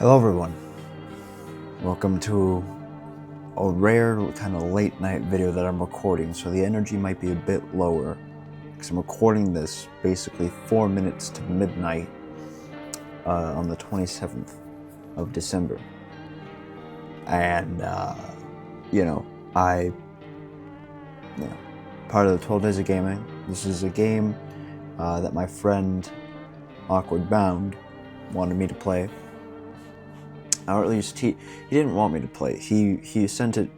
Hello everyone, welcome to a rare kind of late night video that I'm recording, so the energy might be a bit lower because I'm recording this basically 4 minutes to midnight on the 27th of December. And part of the 12 Days of Gaming. This is a game that my friend Awkward Bound wanted me to play. Or at least he didn't want me to play. He sent it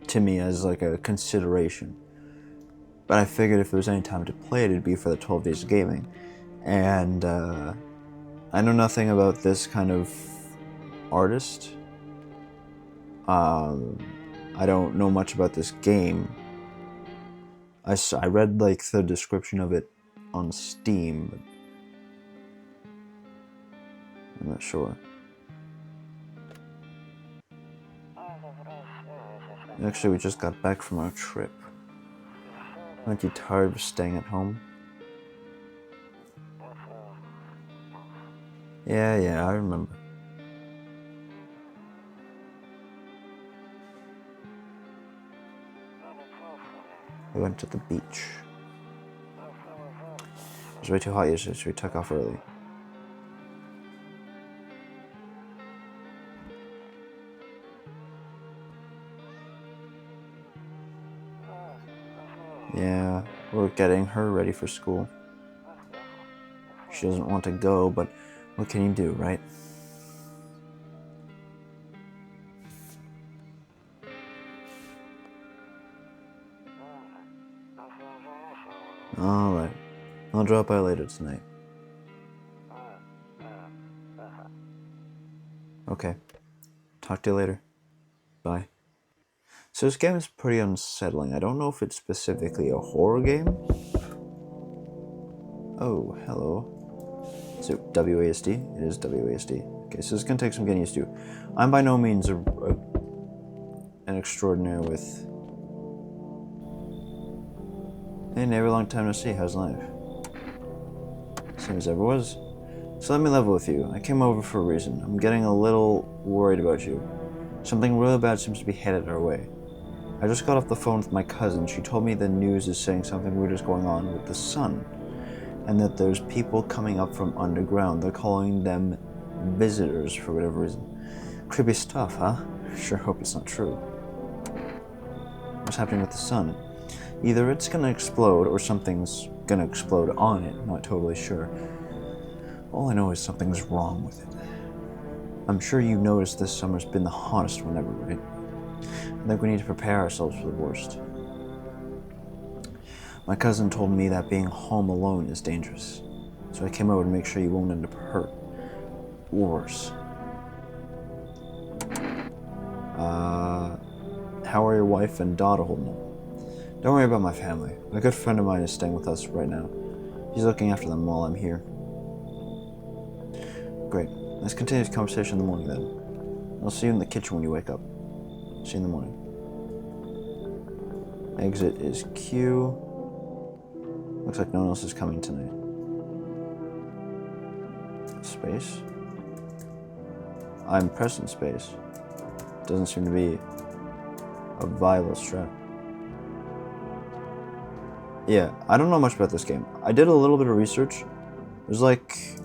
to me as like a consideration. But I figured if there was any time to play it, it'd be for the 12 Days of Gaming. And I know nothing about this kind of artist. I don't know much about this game. I read like the description of it on Steam, but I'm not sure. Actually, we just got back from our trip. Aren't you tired of staying at home? Yeah, I remember. We went to the beach. It was way too hot yesterday, so we took off early. Yeah, we're getting her ready for school. She doesn't want to go, but what can you do, right? Alright, I'll drop by later tonight. Okay, talk to you later. Bye. So this game is pretty unsettling. I don't know if it's specifically a horror game. Oh, hello. Is it WASD? It is WASD. Okay, so this is gonna take some getting used to. I'm by no means an extraordinaire with... Hey neighbor, long time no see, how's life? Same as ever was. So let me level with you. I came over for a reason. I'm getting a little worried about you. Something really bad seems to be headed our way. I just got off the phone with my cousin. She told me the news is saying something weird is going on with the sun, and that there's people coming up from underground. They're calling them visitors for whatever reason. Creepy stuff, huh? Sure hope it's not true. What's happening with the sun? Either it's gonna explode or something's gonna explode on it. I'm not totally sure. All I know is something's wrong with it. I'm sure you noticed this summer's been the hottest one ever, right? I think we need to prepare ourselves for the worst. My cousin told me that being home alone is dangerous, so I came over to make sure you won't end up hurt. Or worse. How are your wife and daughter holding up? Don't worry about my family. A good friend of mine is staying with us right now. He's looking after them while I'm here. Great. Let's continue this conversation in the morning then. I'll see you in the kitchen when you wake up. See you in the morning. Exit is Q. Looks like no one else is coming tonight. Space. I'm pressing space. Doesn't seem to be a viable strat. Yeah, I don't know much about this game. I did a little bit of research. There's like...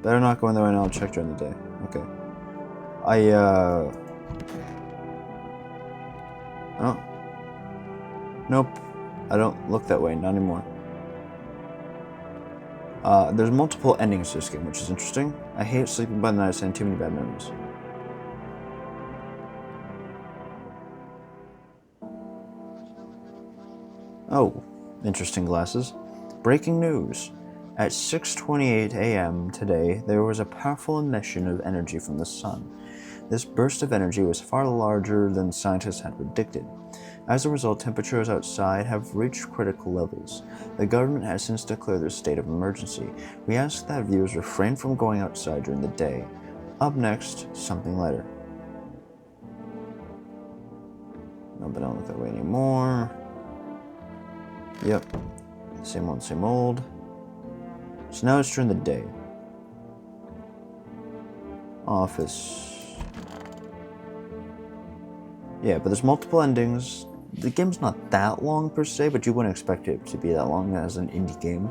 Better not go in there right now, I'll check during the day. Okay. Oh. Nope. I don't look that way, not anymore. There's multiple endings to this game, which is interesting. I hate sleeping by the night and too many bad memories. Oh, interesting glasses. Breaking news. At 6:28 a.m. today, there was a powerful emission of energy from the sun. This burst of energy was far larger than scientists had predicted. As a result, temperatures outside have reached critical levels. The government has since declared a state of emergency. We ask that viewers refrain from going outside during the day. Up next, something lighter. No, but I don't look that way anymore. Yep. Same old, same old. So now it's during the day. office. Yeah, but there's multiple endings. The game's not that long per se, but you wouldn't expect it to be that long as an indie game.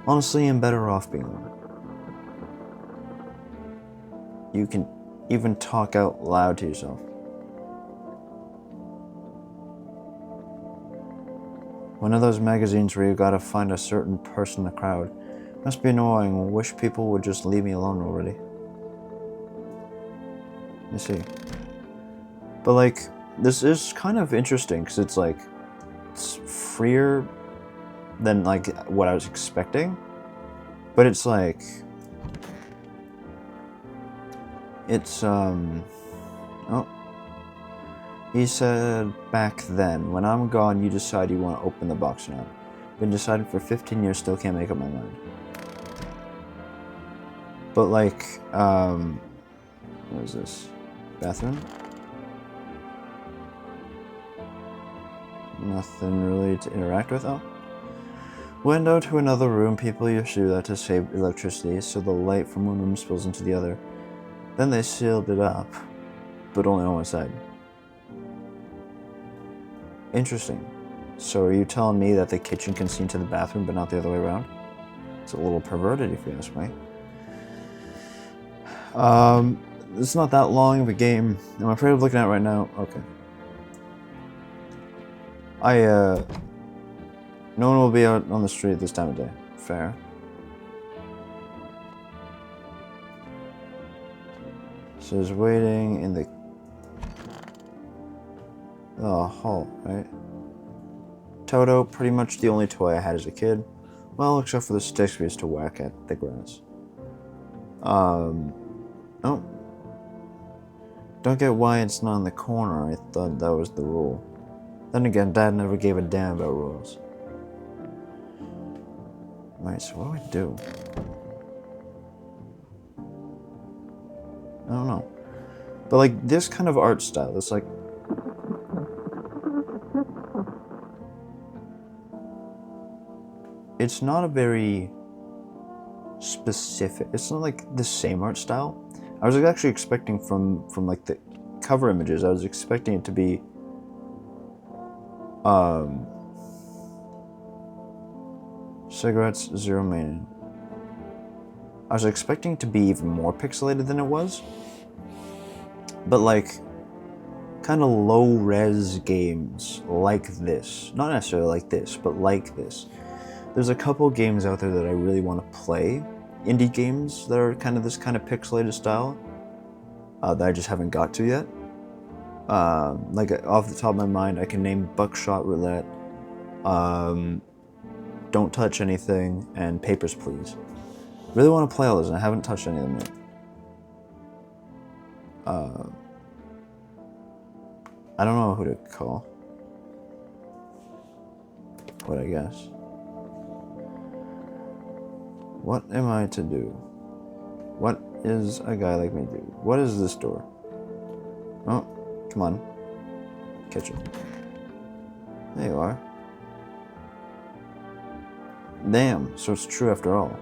Honestly, I'm better off being one. You can even talk out loud to yourself. One of those magazines where you gotta find a certain person in the crowd. Must be annoying. Wish people would just leave me alone already. You see. But like, this is kind of interesting because it's like, it's freer than like what I was expecting. But it's like, it's, oh. He said back then, when I'm gone, you decide you want to open the box or not. Been decided for 15 years, still can't make up my mind. But like, what is this? Bathroom? Nothing really to interact with, oh. Window to another room, people used to do that to save electricity, so the light from one room spills into the other. Then they sealed it up, but only on one side. Interesting. So are you telling me that the kitchen can see into the bathroom, but not the other way around? It's a little perverted, if you ask me. It's not that long of a game. I'm afraid of looking at it right now. Okay. No one will be out on the street this time of day. Fair. So he's waiting in the hall, right? Toto, pretty much the only toy I had as a kid. Well, except for the sticks we used to whack at the grass. Oh. Don't get why it's not in the corner. I thought that was the rule. Then again, Dad never gave a damn about rules. Right, so what do I do? I don't know. But like this kind of art style, it's like it's not a very specific, it's not like the same art style. I was actually expecting from like the cover images, I was expecting it to be cigarettes, zero meaning. I was expecting it to be even more pixelated than it was. But like kind of low res games like this, not necessarily like this, but like this. There's a couple games out there that I really want to play, indie games that are kind of this kind of pixelated style that I just haven't got to yet. Like off the top of my mind, I can name Buckshot Roulette, Don't Touch Anything, and Papers, Please. Really want to play all those, and I haven't touched any of them yet. I don't know who to call. What I guess. What am I to do? What is a guy like me do? What is this door? Oh, come on. Kitchen. There you are. Damn, so it's true after all.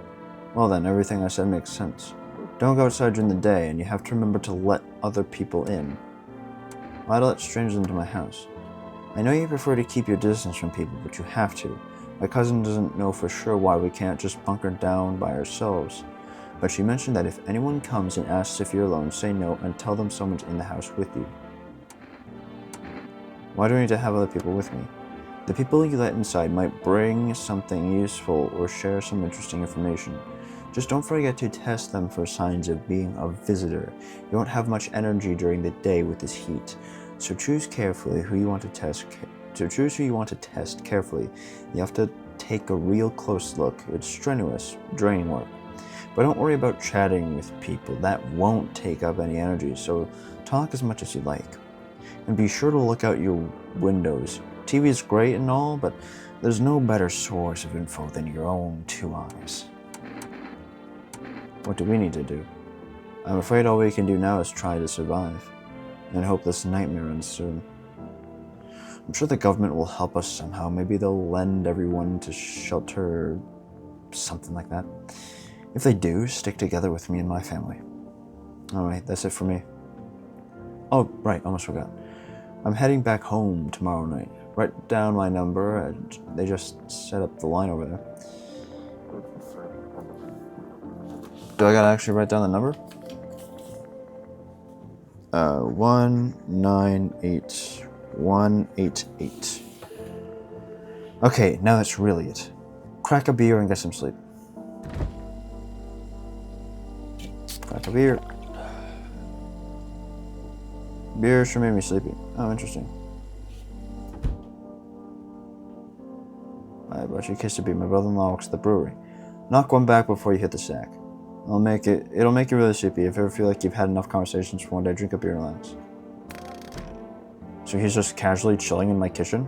Well then, everything I said makes sense. Don't go outside during the day, and you have to remember to let other people in. Why to let strangers into my house? I know you prefer to keep your distance from people, but you have to. My cousin doesn't know for sure why we can't just bunker down by ourselves. But she mentioned that if anyone comes and asks if you're alone, say no and tell them someone's in the house with you. Why do I need to have other people with me? The people you let inside might bring something useful or share some interesting information. Just don't forget to test them for signs of being a visitor. You won't have much energy during the day with this heat, so choose carefully who you want to test. Carefully. You have to take a real close look. It's strenuous, draining work. But don't worry about chatting with people. That won't take up any energy, so talk as much as you like. And be sure to look out your windows. TV is great and all, but there's no better source of info than your own two eyes. What do we need to do? I'm afraid all we can do now is try to survive, and hope this nightmare ends soon. I'm sure the government will help us somehow. Maybe they'll lend everyone to shelter, something like that. If they do, stick together with me and my family. Alright, that's it for me. Oh, right, almost forgot. I'm heading back home tomorrow night. Write down my number, and they just set up the line over there. Do I gotta actually write down the number? 198188. Okay, now that's really it. Crack a beer and get some sleep. Crack a beer. Beer sure made me sleepy. Oh, interesting. I brought you a kiss to be. My brother-in-law works at the brewery. Knock one back before you hit the sack. It'll make you really sleepy. If you ever feel like you've had enough conversations for one day, drink a beer and relax. So he's just casually chilling in my kitchen?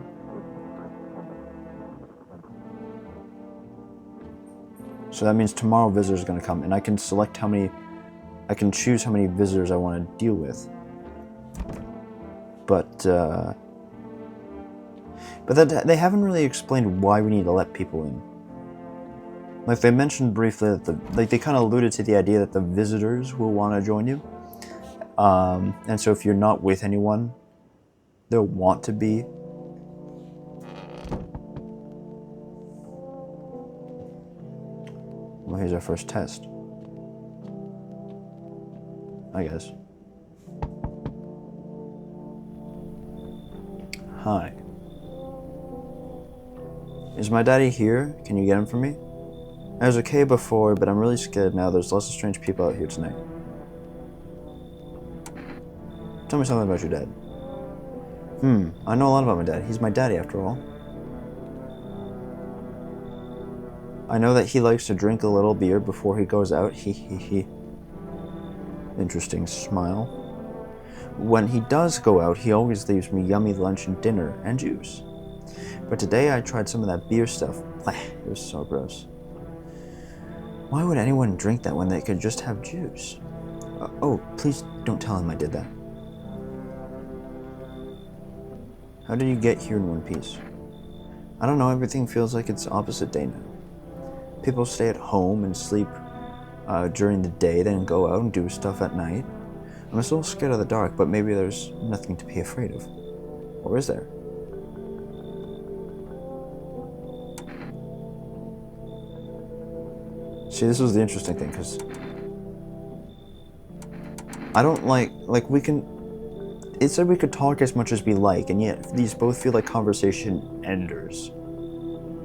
So that means tomorrow visitors are gonna come, and I can select I can choose how many visitors I want to deal with. But they haven't really explained why we need to let people in. Like, they mentioned briefly that they kind of alluded to the idea that the visitors will want to join you. And so if you're not with anyone, they'll want to be. Well, here's our first test, I guess. Hi. Is my daddy here? Can you get him for me? I was okay before, but I'm really scared now. There's lots of strange people out here tonight. Tell me something about your dad. I know a lot about my dad. He's my daddy, after all. I know that he likes to drink a little beer before he goes out. He. Interesting smile. When he does go out, he always leaves me yummy lunch and dinner and juice. But today I tried some of that beer stuff. It was so gross. Why would anyone drink that when they could just have juice? Oh, please don't tell him I did that. How did you get here in one piece? I don't know, everything feels like it's opposite day now. People stay at home and sleep during the day, then go out and do stuff at night. I'm still scared of the dark, but maybe there's nothing to be afraid of. Or is there? See, this was the interesting thing, because I don't like we can, it said we could talk as much as we like, and yet these both feel like conversation enders.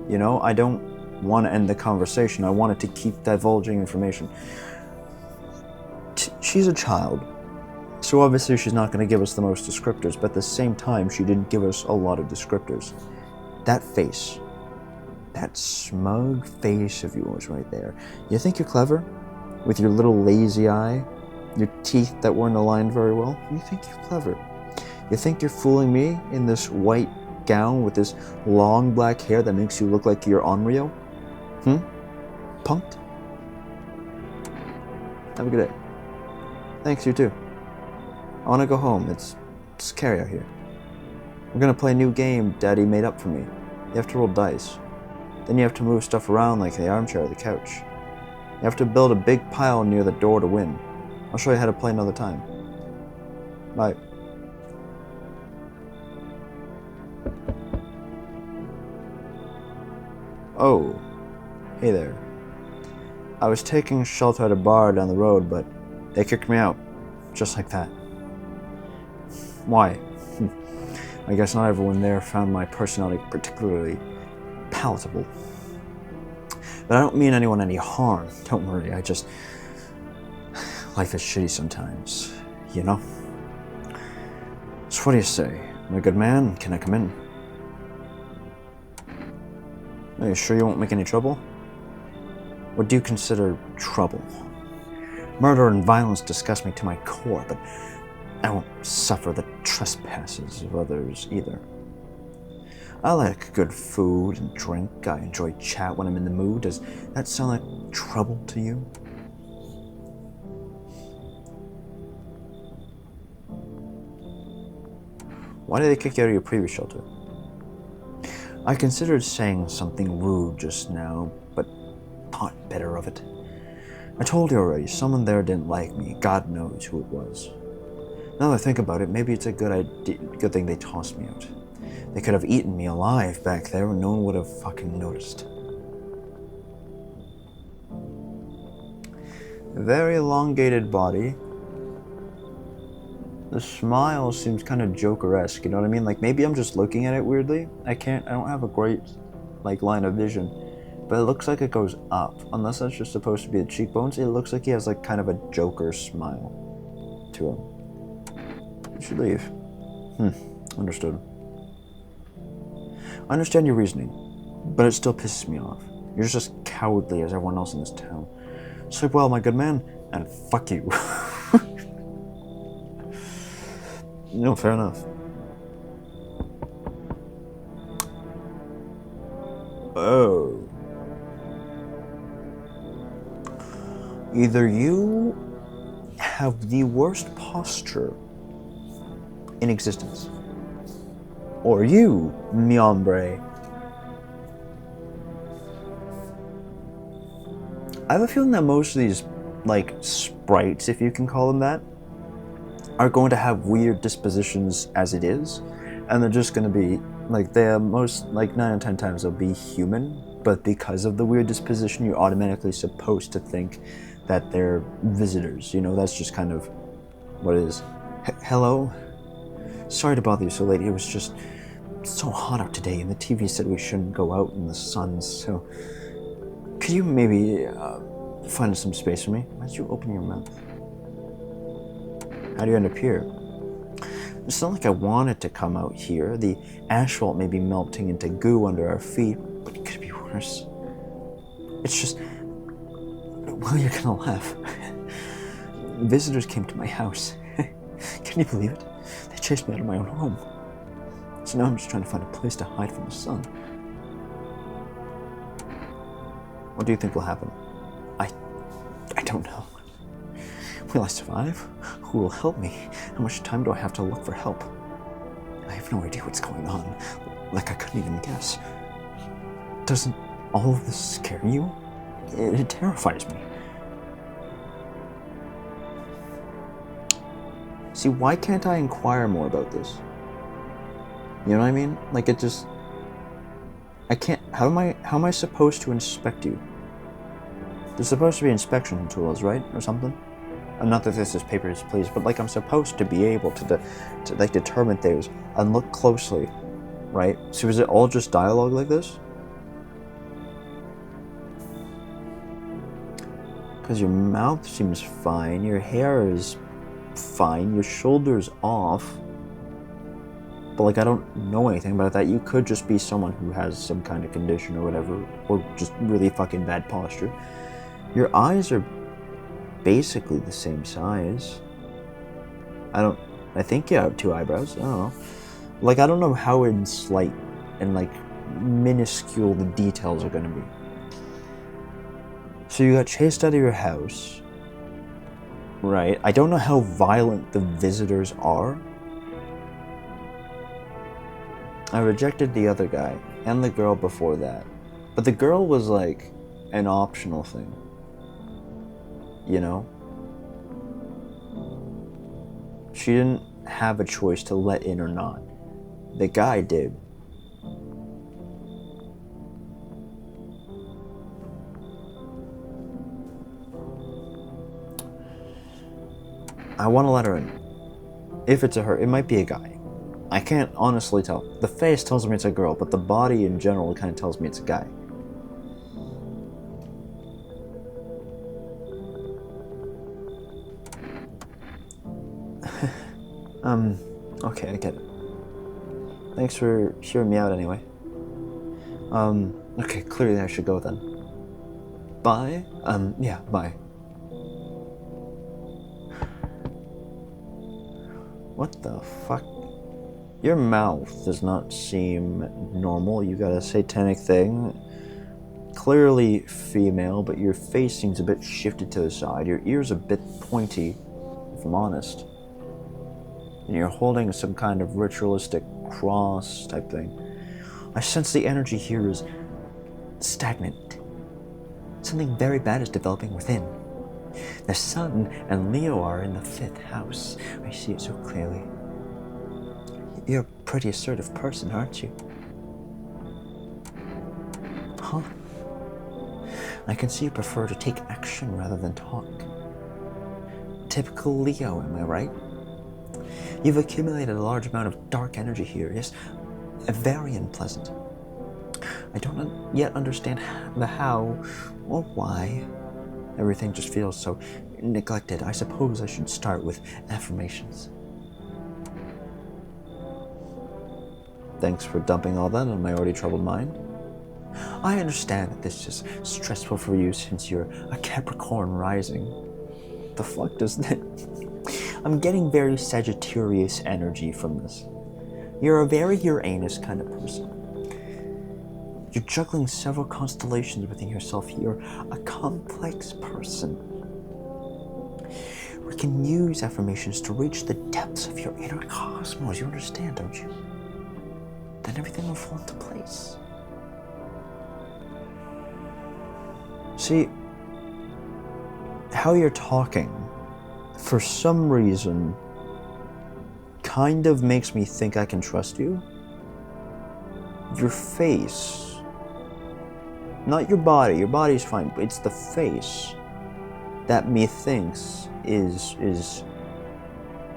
You know, I don't want to end the conversation. I want it to keep divulging information. She's a child, so obviously she's not going to give us the most descriptors, but at the same time, she didn't give us a lot of descriptors. That face, that smug face of yours right there. You think you're clever? With your little lazy eye? Your teeth that weren't aligned very well? You think you're clever? You think you're fooling me in this white gown with this long black hair that makes you look like you're Onryo? Punked? Have a good day. Thanks, you too. I want to go home. It's scary out here. We're gonna play a new game Daddy made up for me. You have to roll dice. Then you have to move stuff around like the armchair or the couch. You have to build a big pile near the door to win. I'll show you how to play another time. Bye. Oh, hey there. I was taking shelter at a bar down the road, but they kicked me out. Just like that. Why? I guess not everyone there found my personality particularly palatable. But I don't mean anyone any harm. Don't worry, life is shitty sometimes, you know? So what do you say? Am I a good man? Can I come in? Are you sure you won't make any trouble? What do you consider trouble? Murder and violence disgust me to my core, but I won't suffer the trespasses of others either. I like good food and drink. I enjoy chat when I'm in the mood. Does that sound like trouble to you? Why did they kick you out of your previous shelter? I considered saying something rude just now, but thought better of it. I told you already, someone there didn't like me. God knows who it was. Now that I think about it, maybe it's a good thing they tossed me out. They could have eaten me alive back there and no one would have fucking noticed. Very elongated body. The smile seems kind of Joker-esque, you know what I mean? Like, maybe I'm just looking at it weirdly. I don't have a great, like, line of vision. But it looks like it goes up. Unless that's just supposed to be the cheekbones, it looks like he has, like, kind of a Joker smile to him. You should leave. Understood. I understand your reasoning, but it still pisses me off. You're just as cowardly as everyone else in this town. Sleep well, my good man, and fuck you. No, fair enough. Oh. Either you have the worst posture in existence, or you, mi hombre. I have a feeling that most of these, like, sprites, if you can call them that, are going to have weird dispositions as it is, and they're just going to be, like, they're most, like, 9 out of 10 times they'll be human, but because of the weird disposition, you're automatically supposed to think that they're visitors, you know, that's just kind of what it is. Hello? Sorry to bother you so late, it was just so hot out today, and the TV said we shouldn't go out in the sun, so could you maybe find some space for me? Why'd you open your mouth? How do you end up here? It's not like I wanted to come out here. The asphalt may be melting into goo under our feet, but it could be worse. It's just... Well, you're gonna laugh. Visitors came to my house. Can you believe it? They chased me out of my own home. So now I'm just trying to find a place to hide from the sun. What do you think will happen? I don't know. Will I survive? Who will help me? How much time do I have to look for help? I have no idea what's going on. Like I couldn't even guess. Doesn't all of this scare you? It terrifies me. See, why can't I inquire more about this? You know what I mean? Like it just... I can't... How am I supposed to inspect you? There's supposed to be inspection tools, right? Or something? Not that this is papers, please, but like I'm supposed to be able to like determine things and look closely, right? So is it all just dialogue like this? Because your mouth seems fine, your hair is fine, your shoulder's off. But like I don't know anything about that. You could just be someone who has some kind of condition or whatever, or just really fucking bad posture. Your eyes are basically the same size. I think you have 2 eyebrows, I don't know. Like, I don't know how in slight and, like, minuscule the details are gonna be. So you got chased out of your house, right? I don't know how violent the visitors are. I rejected the other guy, and the girl before that. But the girl was, like, an optional thing. You know? She didn't have a choice to let in or not. The guy did. I want to let her in. If it's a her, it might be a guy. I can't honestly tell. The face tells me it's a girl, but the body in general kind of tells me it's a guy. Okay, I get it. Thanks for hearing me out anyway. Okay, clearly I should go then. Bye? Yeah, bye. What the fuck? Your mouth does not seem normal. You got a satanic thing. Clearly female, but your face seems a bit shifted to the side. Your ears a bit pointy, if I'm honest. And you're holding some kind of ritualistic cross type thing. I sense the energy here is stagnant. Something very bad is developing within. The sun and Leo are in the 5th house. I see it so clearly. You're a pretty assertive person, aren't you? Huh? I can see you prefer to take action rather than talk. Typical Leo, am I right? You've accumulated a large amount of dark energy here, yes, very unpleasant. I don't yet understand the how or why. Everything just feels so neglected. I suppose I should start with affirmations. Thanks for dumping all that on my already troubled mind. I understand that this is stressful for you since you're a Capricorn rising. The fuck does that? I'm getting very Sagittarius energy from this. You're a very Uranus kind of person. You're juggling several constellations within yourself. You're a complex person. We can use affirmations to reach the depths of your inner cosmos. You understand, don't you? Then everything will fall into place. See, how you're talking, for some reason, kind of makes me think I can trust you. Your face, not your body's fine, but it's the face that methinks is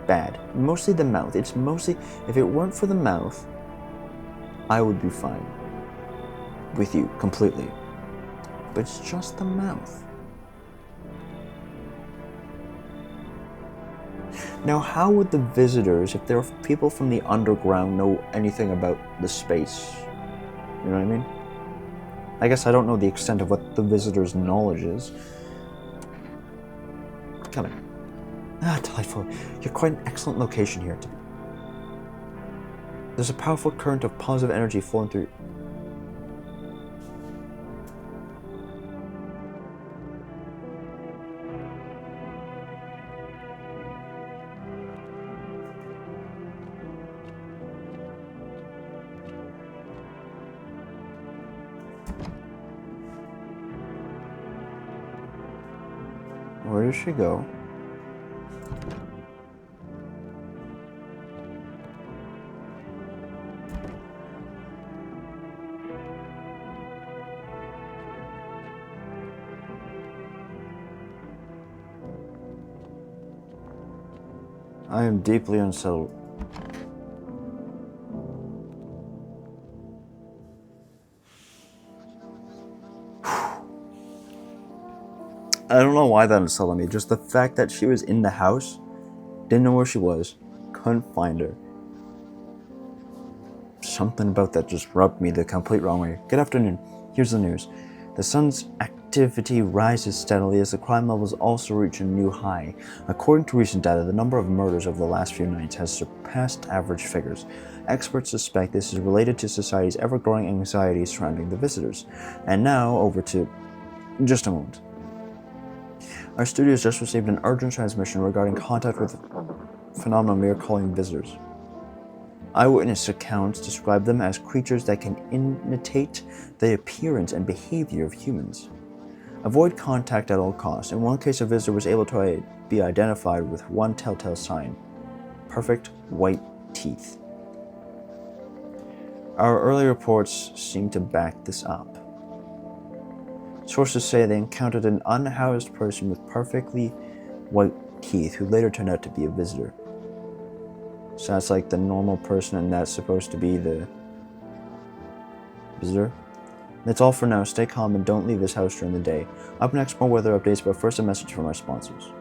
bad. Mostly the mouth. It's mostly, if it weren't for the mouth, I would be fine with you completely. But it's just the mouth. Now, how would the visitors, if they're people from the underground, know anything about the space? You know what I mean? I guess I don't know the extent of what the visitors' knowledge is. Come in. Ah, delightful. You're quite an excellent location here. There's a powerful current of positive energy flowing through. Where does she go? I am deeply unsettled. I don't know why that unsettled me. Just the fact that she was in the house, didn't know where she was, couldn't find her. Something about that just rubbed me the complete wrong way. Good afternoon. Here's the news. The sun's activity rises steadily as the crime levels also reach a new high. According to recent data, the number of murders over the last few nights has surpassed average figures. Experts suspect this is related to society's ever-growing anxiety surrounding the visitors. And now, over to just a moment. Our studio has just received an urgent transmission regarding contact with phenomena we are calling visitors. Eyewitness accounts describe them as creatures that can imitate the appearance and behavior of humans. Avoid contact at all costs. In one case, a visitor was able to be identified with one telltale sign: perfect white teeth. Our early reports seem to back this up. Sources say they encountered an unhoused person with perfectly white teeth who later turned out to be a visitor. So that's like the normal person, and that's supposed to be the visitor. That's all for now. Stay calm and don't leave this house during the day. Up next, more weather updates, but first a message from our sponsors.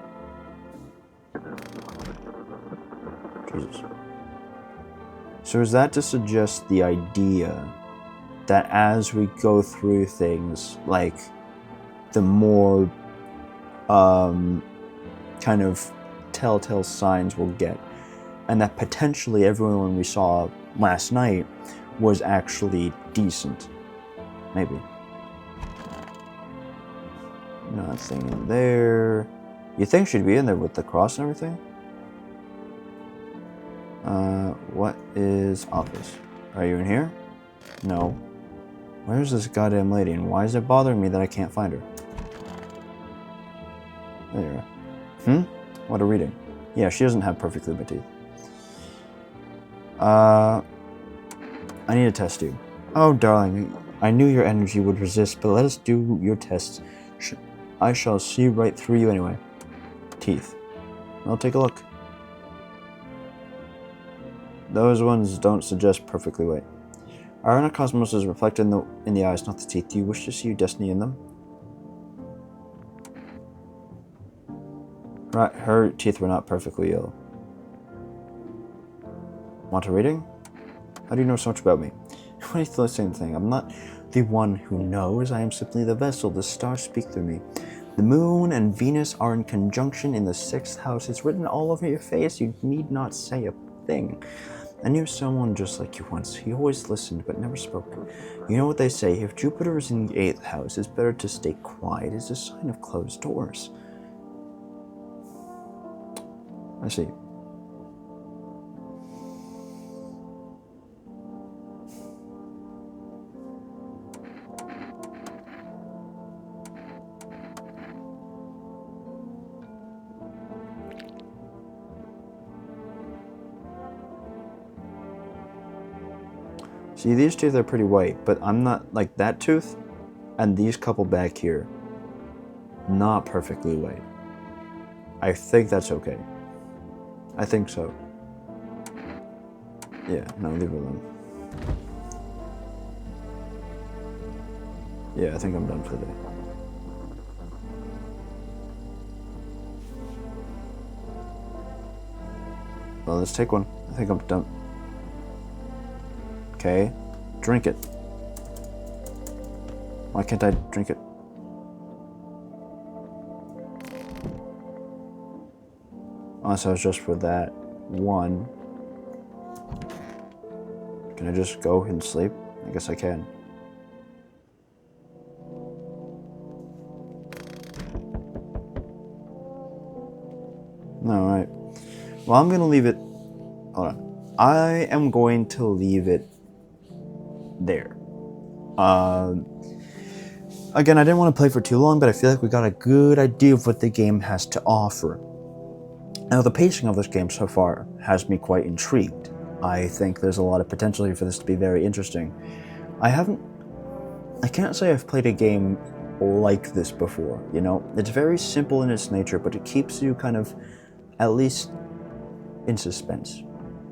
Jesus. So is that to suggest the idea that as we go through things, like the more kind of telltale signs we'll get, and that potentially everyone we saw last night was actually decent? Maybe. Nothing in there. You think she'd be in there with the cross and everything? What is office? Are you in here? No. Where's this goddamn lady, and why is it bothering me that I can't find her? There you are. What a reading. Yeah, she doesn't have perfectly white teeth. I need to test you. Oh, darling, I knew your energy would resist, but let us do your tests. I shall see right through you anyway. Teeth. I'll take a look. Those ones don't suggest perfectly white. Our inner cosmos is reflected in the eyes, not the teeth. Do you wish to see your destiny in them? Right, her teeth were not perfectly ill. Want a reading? How do you know so much about me? What is the same thing? I'm not the one who knows. I am simply the vessel. The stars speak through me. The moon and Venus are in conjunction in the 6th house. It's written all over your face. You need not say a thing. I knew someone just like you once. He always listened but never spoke. You know what they say, if Jupiter is in the 8th house, it's better to stay quiet. It's a sign of closed doors. I see. See, these teeth are pretty white, but I'm not, like, that tooth and these couple back here, not perfectly white. I think that's okay. I think so. Yeah, no, leave it alone. Yeah, I think I'm done for the day. Well, let's take one. I think I'm done. Okay, drink it. Why can't I drink it? Unless I was just for that one. Can I just go and sleep? I guess I can. Alright. Well, I'm gonna leave it. Hold on. I am going to leave it there. Again, I didn't want to play for too long, but I feel like we got a good idea of what the game has to offer. Now, the pacing of this game so far has me quite intrigued. I think there's a lot of potential here for this to be very interesting. I can't say I've played a game like this before, you know? It's very simple in its nature, but it keeps you kind of, at least, in suspense,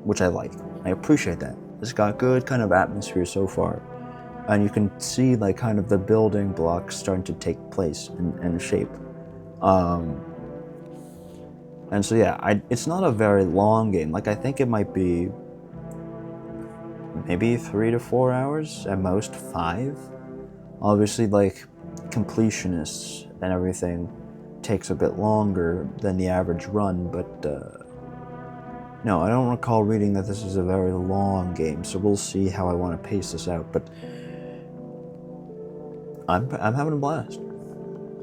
which I like. I appreciate that. It's got good kind of atmosphere so far. And you can see like kind of the building blocks starting to take place and shape. And so yeah, it's not a very long game. Like I think it might be maybe 3 to 4 hours, at most 5. Obviously like completionists and everything takes a bit longer than the average run, but no, I don't recall reading that this is a very long game, so we'll see how I want to pace this out, but I'm having a blast.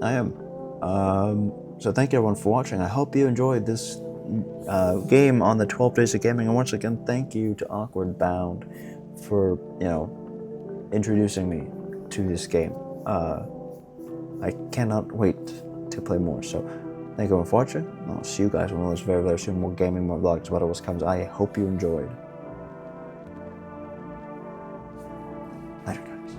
I am. So thank you everyone for watching. I hope you enjoyed this game on the 12 Days of Gaming, and once again, thank you to Awkward Bound for, you know, introducing me to this game. I cannot wait to play more, so thank you everyone for watching. I'll see you guys when there's very, very soon more gaming, more vlogs, whatever comes. I hope you enjoyed. Later, guys.